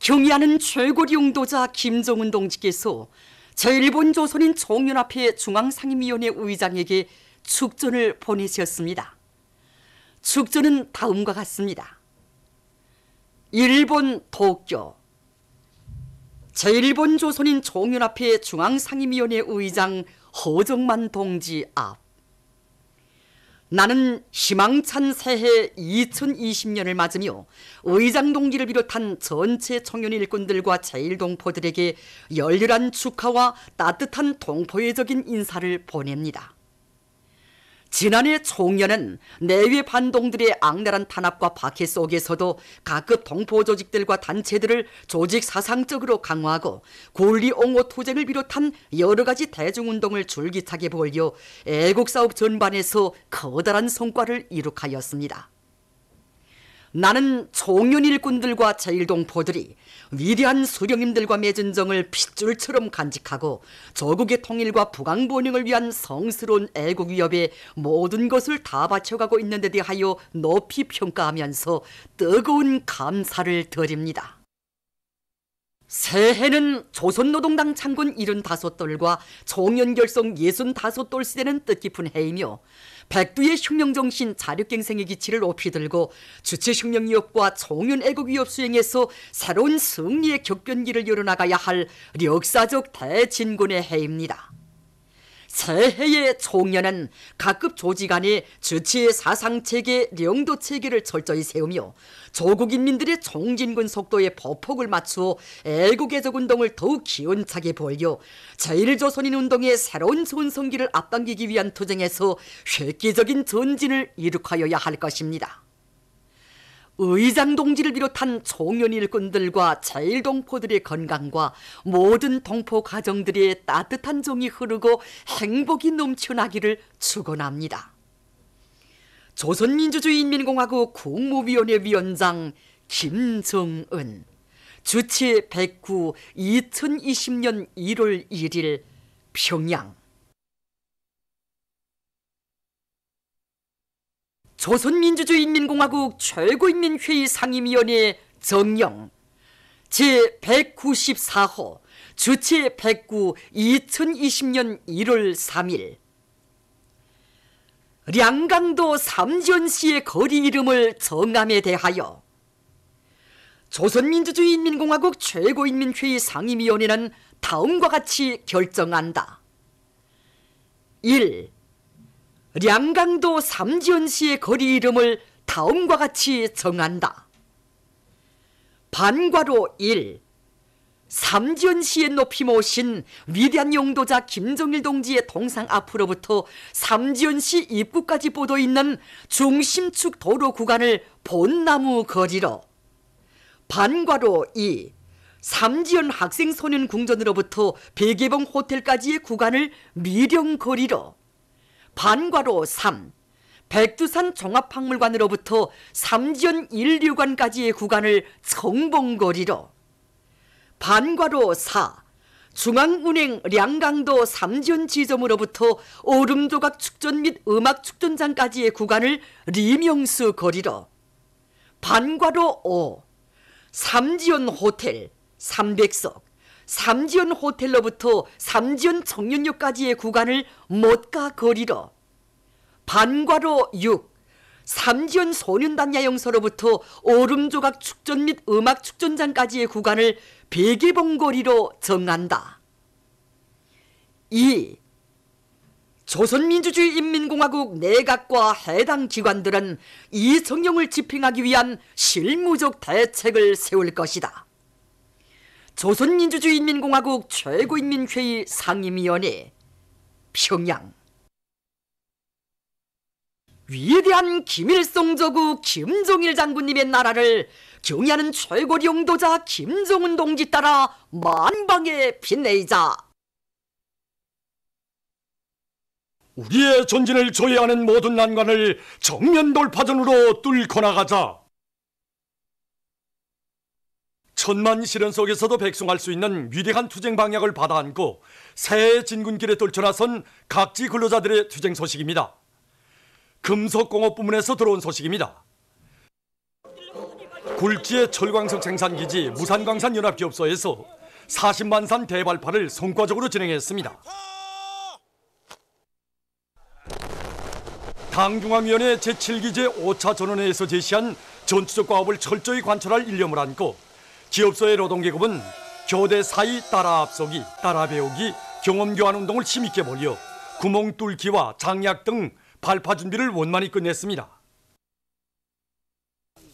경의하는 최고리 용도자 김정은 동지께서 제1본 조선인 총연합회 중앙상임위원회 의장에게 축전을 보내셨습니다. 축전은 다음과 같습니다. 일본 도쿄 제1본 조선인 총연합회 중앙상임위원회 의장 허정만 동지 앞. 나는 희망찬 새해 2020년을 맞으며 의장 동지를 비롯한 전체 청년 일꾼들과 제1동포들에게 열렬한 축하와 따뜻한 동포애적인 인사를 보냅니다. 지난해 총연은 내외 반동들의 악랄한 탄압과 박해 속에서도 각급 동포 조직들과 단체들을 조직 사상적으로 강화하고 권리 옹호 투쟁을 비롯한 여러 가지 대중운동을 줄기차게 벌여 애국사업 전반에서 커다란 성과를 이룩하였습니다. 나는 총연 일꾼들과 제1동포들이 위대한 수령님들과 맺은 정을 핏줄처럼 간직하고 조국의 통일과 부강번영을 위한 성스러운 애국 위협에 모든 것을 다 바쳐가고 있는 데 대하여 높이 평가하면서 뜨거운 감사를 드립니다. 새해는 조선노동당 창군 75돌과 총연 결성 65돌 시대는 뜻깊은 해이며 백두의 혁명정신 자력갱생의 기치를 높이 들고 주체혁명위협과 총연 애국위협 수행에서 새로운 승리의 격변기를 열어나가야 할 역사적 대진군의 해입니다. 새해의 총연은 각급 조직 안에 주체의 사상체계, 영도체계를 철저히 세우며 조국 인민들의 총진군 속도에 보폭을 맞추어 애국애적운동을 더욱 기운차게 벌여 제1조선인 운동의 새로운 전성기를 앞당기기 위한 투쟁에서 획기적인 전진을 이룩하여야 할 것입니다. 의장 동지를 비롯한 총연 일꾼들과 제1동포들의 건강과 모든 동포 가정들의 따뜻한 정이 흐르고 행복이 넘쳐나기를 축원합니다. 조선민주주의인민공화국 국무위원회 위원장 김정은 주치 109 2020년 1월 1일 평양. 조선민주주의인민공화국 최고인민회의 상임위원회 정령 제194호 주치 109 2020년 1월 3일. 량강도 삼지연시의 거리 이름을 정함에 대하여 조선민주주의인민공화국 최고인민회의 상임위원회는 다음과 같이 결정한다. 1. 량강도 삼지연시의 거리 이름을 다음과 같이 정한다. 반괄호 1. 삼지연시에 높이 모신 위대한 용도자 김정일 동지의 동상 앞으로부터 삼지연시 입구까지 뻗어 있는 중심축 도로 구간을 본나무 거리로. 반괄호 2. 삼지연 학생소년 궁전으로부터 백예봉 호텔까지의 구간을 미령거리로. 반괄호 3. 백두산 종합박물관으로부터 삼지연 인류관까지의 구간을 청봉거리로. 반괄호 4. 중앙은행 량강도 삼지연 지점으로부터 얼음조각 축전 및 음악 축전장까지의 구간을 리명수 거리로. 반괄호 5. 삼지연 호텔 300석 삼지연 호텔로부터 삼지연 청년역까지의 구간을 못가 거리로. 반괄호 6. 삼지연 소년단 야영소로부터 얼음조각 축전 및 음악 축전장까지의 구간을 백예봉 거리로 정한다. 2. 조선민주주의인민공화국 내각과 해당 기관들은 이 정령을 집행하기 위한 실무적 대책을 세울 것이다. 조선민주주의인민공화국 최고인민회의 상임위원회 평양. 위대한 김일성 저구 김정일 장군님의 나라를 경의하는 최고리 용도자 김정은 동지 따라 만방에 빛내자. 우리의 전진을 조회하는 모든 난관을 정면 돌파전으로 뚫고 나가자. 천만 시련 속에서도 백성할 수 있는 위대한 투쟁 방향을 받아안고 새해 진군길에 떨쳐나선 각지 근로자들의 투쟁 소식입니다. 금속공업 부문에서 들어온 소식입니다. 굴지의 철광석 생산기지 무산광산연합기업소에서 40만 산 대발파를 성과적으로 진행했습니다. 당중앙위원회 제7기 제5차 전원회에서 제시한 전투적 과업을 철저히 관철할 일념을 안고 기업소의 노동계급은 교대 사이 따라 앞서기, 따라 배우기, 경험 교환 운동을 힘있게 벌여 구멍 뚫기와 장약 등 발파 준비를 원만히 끝냈습니다.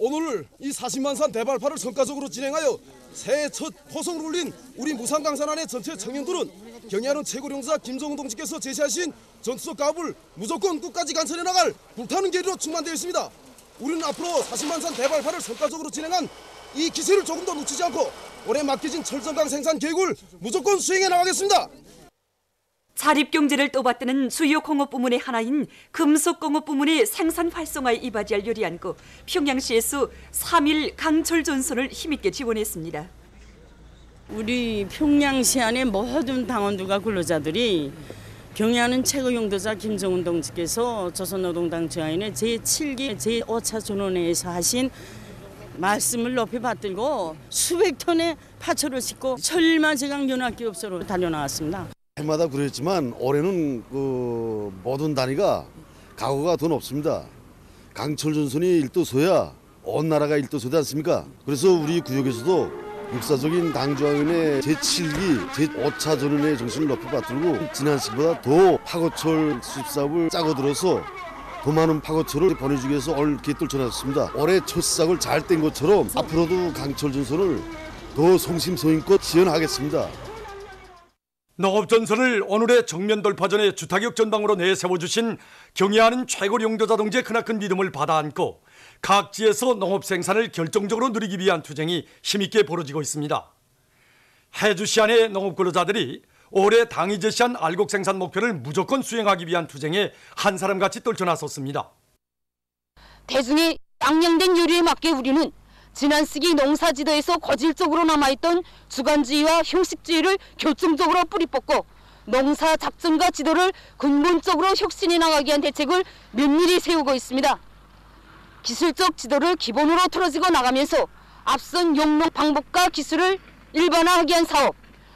오늘 이 40만 산 대발파를 성과적으로 진행하여 새해 첫 포성을 울린 우리 무산강산안의 전체 청년들은 경의하는 최고령사 김정은 동지께서 제시하신 전투적 가업을 무조건 끝까지 관철해 나갈 불타는 계리로 충만되어 있습니다. 우리는 앞으로 40만 산 대발파를 성과적으로 진행한 이 기세를 조금 더 놓치지 않고 올해 맡겨진 철전강 생산 계획을 무조건 수행해 나가겠습니다. 자립경제를 떠받드는 주요 공업 부문의 하나인 금속공업 부문의 생산 활성화에 이바지할 요리 안고 평양시에서 3일 강철 전선을 힘있게 지원했습니다. 우리 평양시 안의 모든 당원들과 근로자들이 경의하는 최고 용도자 김정은 동지께서 조선노동당 주하인의 제7기 제5차 전원회에서 하신 말씀을 높이 받들고 수백 톤의 파초를 싣고 철마제강 연합기업소로 달려나왔습니다. 해마다 그랬지만 올해는 모든 단위가 각오가 더 높습니다. 강철 전선이 일도소야 온 나라가 일도소지 않습니까? 그래서 우리 구역에서도 역사적인 당중앙위원회 제7기 제5차 전원회 정신을 높이 받들고 지난 시기보다 더 파고철 수입 사업을 짜고 들어서 더 많은 파고철을 보내주기 위해서 옳게 떨쳐놨습니다. 올해 첫 시작을 잘 뗀 것처럼 앞으로도 강철 전선을 더 성심성의껏 지원하겠습니다. 농업전선을 오늘의 정면 돌파전의 주타격 전방으로 내세워주신 경의하는 최고 용도자 동지의 크나큰 믿음을 받아안고 각지에서 농업 생산을 결정적으로 누리기 위한 투쟁이 힘있게 벌어지고 있습니다. 해주시 안의 농업 근로자들이 올해 당이 제시한 알곡 생산 목표를 무조건 수행하기 위한 투쟁에 한 사람같이 떨쳐나섰습니다. 대중의 양양된 요리에 맞게 우리는 지난 시기 농사지도에서 거질적으로 남아있던 주관주의와 형식주의를 결정적으로 뿌리 뽑고 농사 작전과 지도를 근본적으로 혁신해 나가기 위한 대책을 면밀히 세우고 있습니다. 기술적 지도를 기본으로 틀어지고 나가면서 앞선 용농 방법과 기술을 일반화하기 위한 사업,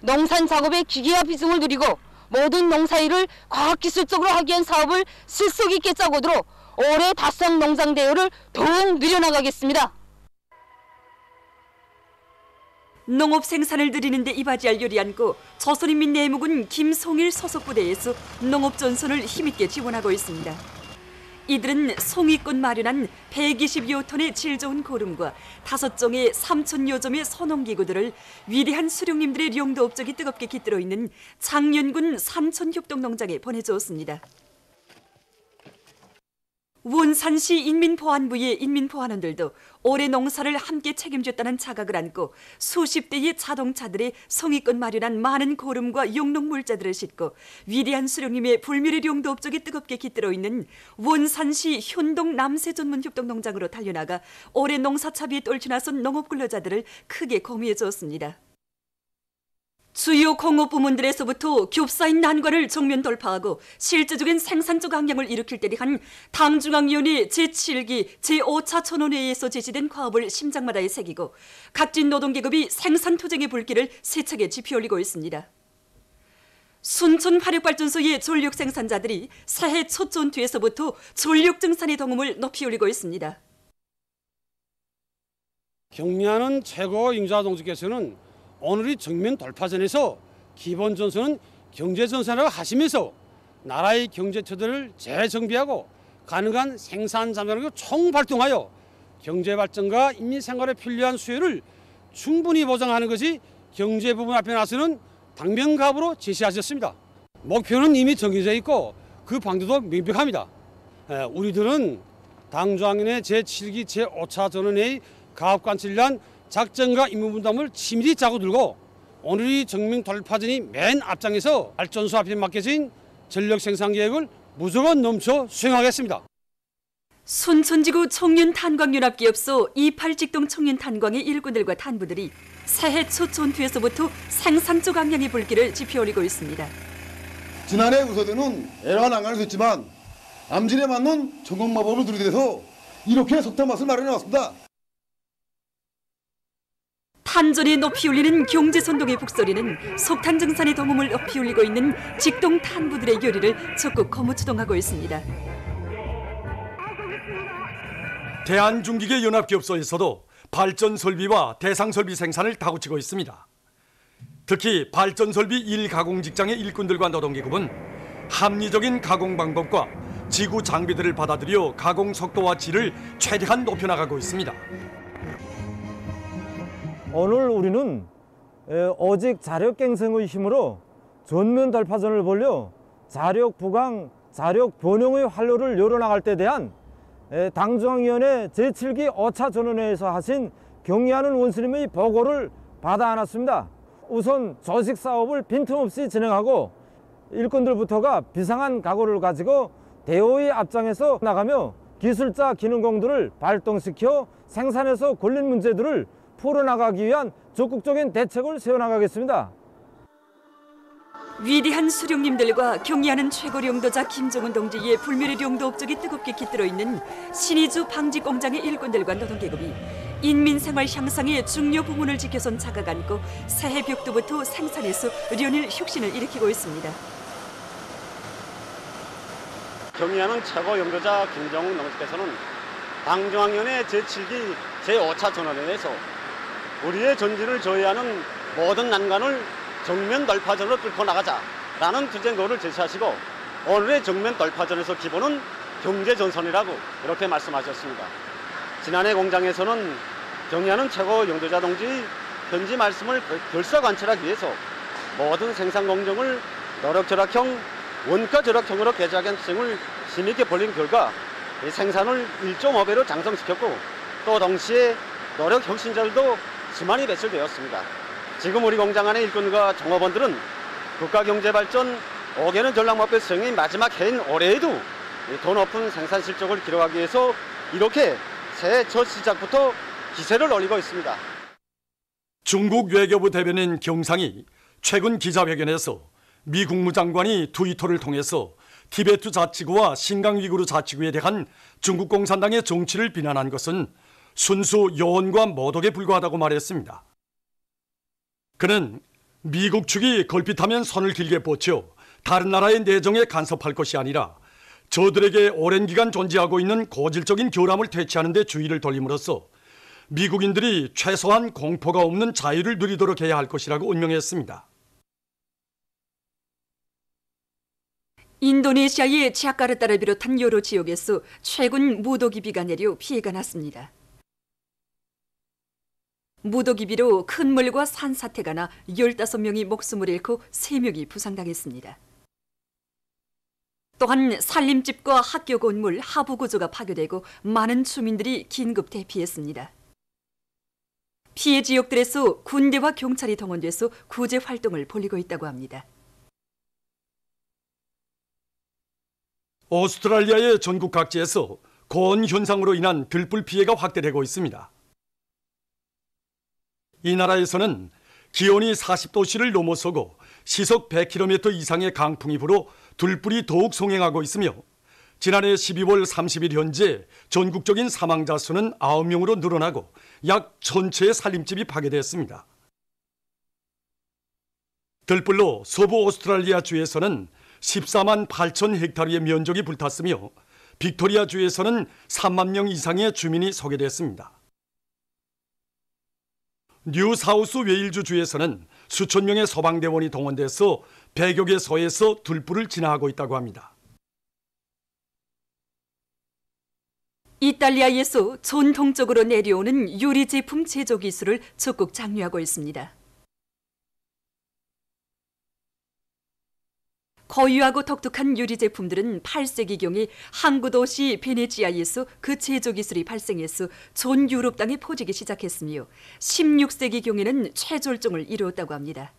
농산 작업의 기계화 비중을 누리고 모든 농사일을 과학기술적으로 하기 위한 사업을 실속 있게 짜고 들어 올해 다성 농장 대회를 더욱 늘려나가겠습니다. 농업 생산을 늘리는 데 이바지할 요리 안고 조선인민내무군 김송일 소속부대에서 농업전선을 힘있게 지원하고 있습니다. 이들은 송이꾼 마련한 120여 톤의 질 좋은 고름과 5종의 3,000여 점의 선홍기구들을 위대한 수령님들의 용도 업적이 뜨겁게 깃들어 있는 장년군 산촌협동농장에 보내주었습니다. 원산시 인민보안부의 인민보안원들도 올해 농사를 함께 책임졌다는 자각을 안고 수십 대의 자동차들이 송이껏 마련한 많은 고름과 용농물자들을 싣고 위대한 수령님의 불멸의 용도 업적이 뜨겁게 깃들어 있는 원산시 현동 남세전문협동농장으로 달려나가 올해 농사차비에 떨쳐나선 농업근로자들을 크게 공유해 주었습니다. 주요 공업 부문들에서부터 겹사인 난관을 정면 돌파하고 실질적인 생산적 강령을 일으킬 때 대한 당중앙위원회 제7기 제5차 전원회의에서 제시된 과업을 심장마다에 새기고 각진 노동계급이 생산투쟁의 불길을 세차게 지피올리고 있습니다. 순천 화력발전소의 전력 생산자들이 새해 첫 전투에서부터 전력 증산의 동음을 높이 올리고 있습니다. 경의하는 최고 용도자 동지께서는 오늘이 정면 돌파전에서 기본 전선은 경제 전선이라고 하시면서 나라의 경제처들을 재정비하고 가능한 생산 잠재력을 총발동하여 경제 발전과 인민 생활에 필요한 수요를 충분히 보장하는 것이 경제 부분 앞에 나서는 당면갑으로 제시하셨습니다. 목표는 이미 정해져 있고 그 방도도 명백합니다. 우리들은 당중앙위원회 제7기 제5차 전원회의 가업관찰을 위한 작전과 임무 분담을 치밀히 짜고 들고 오늘이 정면 돌파전이 맨 앞장에서 발전소 앞에 맡겨진 전력 생산 계획을 무조건 넘쳐 수행하겠습니다. 순천지구 청년탄광연합기업소 28직동 청년탄광의 일꾼들과 탄부들이 새해 첫 전투에서부터 생산적 강령의 불길을 지피올리고 있습니다. 지난해 우서대는 애환난간을 했지만 암진에 맞는 전공마법을 들이대서 이렇게 석탄 맛을 마련해 왔습니다. 한전이 높이 울리는 경제선동의 북소리는 석탄 증산의 덤음을 높이 울리고 있는 직동 탄부들의 열의를 적극 거무추동하고 있습니다. 대한중기계 연합기업소에서도 발전 설비와 대상 설비 생산을 다구치고 있습니다. 특히 발전 설비 일가공 직장의 일꾼들과 노동계급은 합리적인 가공 방법과 지구 장비들을 받아들여 가공 속도와 질을 최대한 높여나가고 있습니다. 오늘 우리는 오직 자력갱생의 힘으로 전면 돌파전을 벌려 자력 부강, 자력 변형의 활로를 열어나갈 때 대한 당중앙위원회 제7기 5차 전원회에서 하신 경의하는 원수님의 보고를 받아 안았습니다. 우선 조직 사업을 빈틈없이 진행하고 일꾼들부터가 비상한 각오를 가지고 대우의 앞장에서 나가며 기술자 기능공들을 발동시켜 생산에서 걸린 문제들을 풀어나가기 위한 적극적인 대책을 세워나가겠습니다. 위대한 수령님들과 경의하는 최고 용도자 김정은 동지의 불멸의 용도 업적이 뜨겁게 깃들어 있는 신의주 방지 공장의 일꾼들과 노동계급이 인민생활 향상의 중요 부문을 지켜선 자각 안고 새해 벽두부터 생산에서 연일 혁신을 일으키고 있습니다. 경의하는 최고 용도자 김정은 동지께서는 당중앙위원회 제7기 제5차 전원회에서 우리의 전진을 저해하는 모든 난관을 정면 돌파전으로 뚫고 나가자라는 투쟁거를 제시하시고 오늘의 정면 돌파전에서 기본은 경제전선이라고 이렇게 말씀하셨습니다. 지난해 공장에서는 경의하는 최고 용도자 동지의 현지 말씀을 결사관찰하기 위해서 모든 생산 공정을 노력절약형, 원가절약형으로 개조하기 투쟁을 심있게 벌린 결과 생산을 1.5배로 장성시켰고 또 동시에 노력 혁신자들도 수많이 배출되었습니다. 지금 우리 공장 안의 일꾼과 종업원들은 국가경제발전 5개년 전략목표 수행의 마지막 해인 올해에도 더 높은 생산 실적을 기록하기 위해서 이렇게 새해 첫 시작부터 기세를 올리고 있습니다. 중국 외교부 대변인 경상이 최근 기자회견에서 미 국무장관이 트위터를 통해서 티베트 자치구와 신강 위구르 자치구에 대한 중국 공산당의 정치를 비난한 것은 순수 요원과 모독에 불과하다고 말했습니다. 그는 미국 측이 걸핏하면 손을 길게 뻗쳐 다른 나라의 내정에 간섭할 것이 아니라 저들에게 오랜 기간 존재하고 있는 고질적인 결함을 퇴치하는 데 주의를 돌림으로써 미국인들이 최소한 공포가 없는 자유를 누리도록 해야 할 것이라고 운명했습니다. 인도네시아의 자카르타를 비롯한 여러 지역에서 최근 무더기비가 내려 피해가 났습니다. 무더기비로 큰 물과 산사태가 나 15명이 목숨을 잃고 3명이 부상당했습니다. 또한 살림집과 학교 건물, 하부 구조가 파괴되고 많은 주민들이 긴급 대피했습니다. 피해 지역들에서 군대와 경찰이 동원돼서 구제 활동을 벌이고 있다고 합니다. 오스트랄리아의 전국 각지에서 고온 현상으로 인한 들불 피해가 확대되고 있습니다. 이 나라에서는 기온이 40도씨를 넘어서고 시속 100km 이상의 강풍이 불어 들불이 더욱 송행하고 있으며 지난해 12월 30일 현재 전국적인 사망자 수는 9명으로 늘어나고 약 1000채의 살림집이 파괴됐습니다. 들불로 서부 오스트랄리아 주에서는 14만 8천 헥타르의 면적이 불탔으며 빅토리아 주에서는 3만 명 이상의 주민이 소개됐습니다. 뉴사우스 웨일즈 주에서는 수천 명의 소방대원이 동원돼서 100여 개 소에서 들불을 진화하고 있다고 합니다. 이탈리아에서 전통적으로 내려오는 유리 제품 제조 기술을 적극 장려하고 있습니다. 고유하고 독특한 유리 제품들은 8세기경에 항구 도시 베네치아에서 그 제조 기술이 발생해서 전 유럽 땅에 퍼지기 시작했으며 16세기경에는 최절정을 이루었다고 합니다.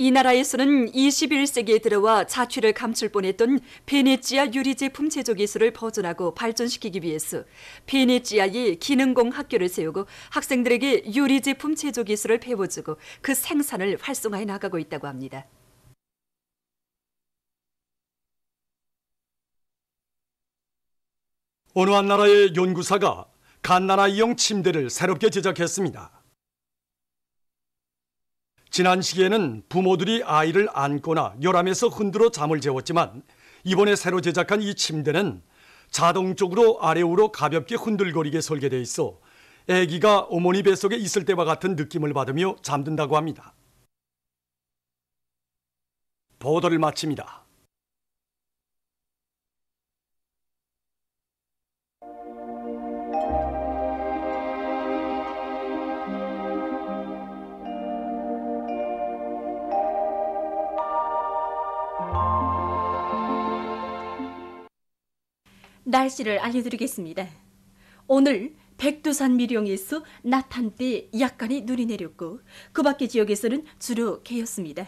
이 나라에서는 21세기에 들어와 자취를 감출 뻔했던 베네치아 유리 제품 제조 기술을 보존하고 발전시키기 위해서 베네치아에 기능공 학교를 세우고 학생들에게 유리 제품 제조 기술을 배워주고 그 생산을 활성화해 나가고 있다고 합니다. 어느 한 나라의 연구사가 갓난아이용 침대를 새롭게 제작했습니다. 지난 시기에는 부모들이 아이를 안거나 열암에서 흔들어 잠을 재웠지만 이번에 새로 제작한 이 침대는 자동적으로 아래우로 가볍게 흔들거리게 설계되어 있어 아기가 어머니 뱃속에 있을 때와 같은 느낌을 받으며 잠든다고 합니다. 보도를 마칩니다. 날씨를 알려드리겠습니다. 오늘 백두산 미령에서 낮 한때 약간의 눈이 내렸고 그 밖의 지역에서는 주로 개였습니다.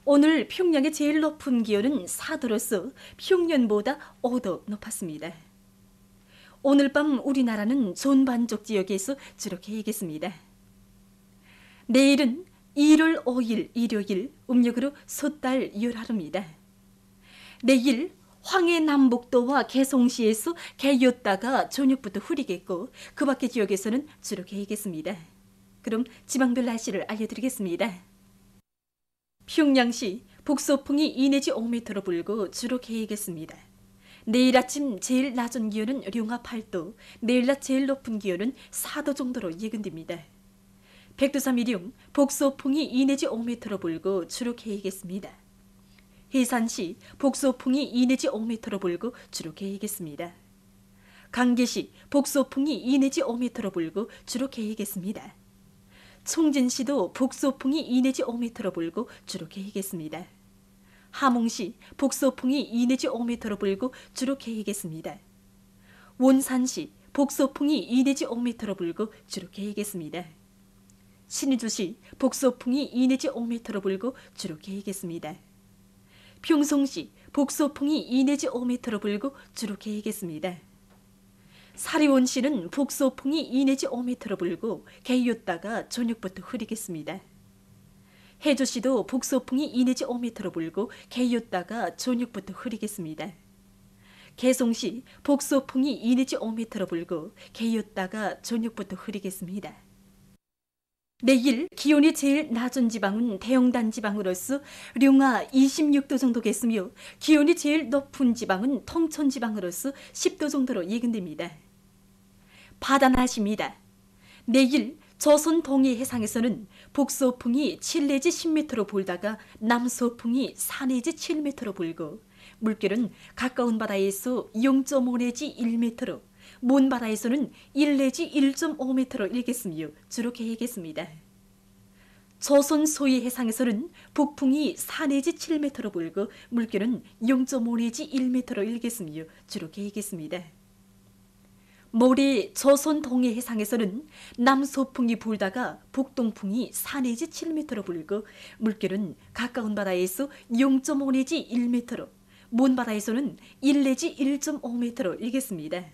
오늘 평양의 제일 높은 기온은 4도로서 평년보다 5도 높았습니다. 오늘 밤 우리나라는 존반족 지역에서 주로 개이겠습니다. 내일은 1월 5일 일요일 음력으로 섣달 열하루입니다. 내일 황해남북도와 개송시에서 개였다가 저녁부터 흐리겠고 그 밖의 지역에서는 주로 개이겠습니다. 그럼 지방별 날씨를 알려드리겠습니다. 평양시 북서풍이 2 내지 5m로 불고 주로 개이겠습니다. 내일 아침 제일 낮은 기온은 룡화 8도, 내일 낮 제일 높은 기온은 4도 정도로 예견됩니다. 백두산 미령 북서풍이 2 내지 5m로 불고 주로 개이겠습니다. 해산시 북서풍이 2 내지 5m로 불고 주로 개이겠습니다. 강계시 북서풍이 2 내지 5m로 불고 주로 개이겠습니다. 총진시도 북서풍이 2 내지 5m로 불고 주로 개이겠습니다. 함흥시 북서풍이 2 내지 5m로 불고 주로 개이겠습니다. 원산시 북서풍이 2 내지 5m로 불고 주로 개이겠습니다. 신의주시 북서풍이 2 내지 5m로 불고 주로 개이겠습니다. 평송시 북서풍이 2 내지 5m로 불고 주로 개이겠습니다. 사리원시는 북서풍이 2 내지 5m로 불고 개였다가 저녁부터 흐리겠습니다. 해주시도 북서풍이 2 내지 5m로 불고 개였다가 저녁부터 흐리겠습니다. 개송시 북서풍이 2 내지 5m로 불고 개였다가 저녁부터 흐리겠습니다. 내일 기온이 제일 낮은 지방은 대영단 지방으로서 룡화 26도 정도겠으며 기온이 제일 높은 지방은 통천 지방으로서 10도 정도로 예견됩니다. 바다 날씨입니다. 내일 조선 동해 해상에서는 북서풍이 7 내지 10m로 불다가 남서풍이 4 내지 7m로 불고 물결은 가까운 바다에서 0.5 내지 1m로 먼 바다에서는 1 내지 1.5m로 일겠으며 주로 개이겠습니다. 조선 소위 해상에서는 북풍이 4 내지 7m로 불고 물결은 0.5 내지 1m로 일겠으며 주로 개이겠습니다. 모레 조선 동해 해상에서는 남서풍이 불다가 북동풍이 4 내지 7m로 불고 물결은 가까운 바다에서 0.5 내지 1m로 먼 바다에서는 1 내지 1.5m로 일겠습니다.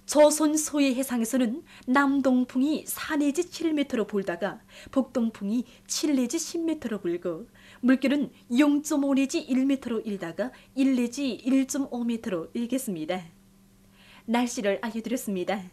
조선 소해 해상에서는 남동풍이 4 내지 7m로 불다가 북동풍이 7 내지 10m로 불고 물결은 0.5 내지 1m로 일다가 1 내지 1.5m로 일겠습니다. 날씨를 알려드렸습니다.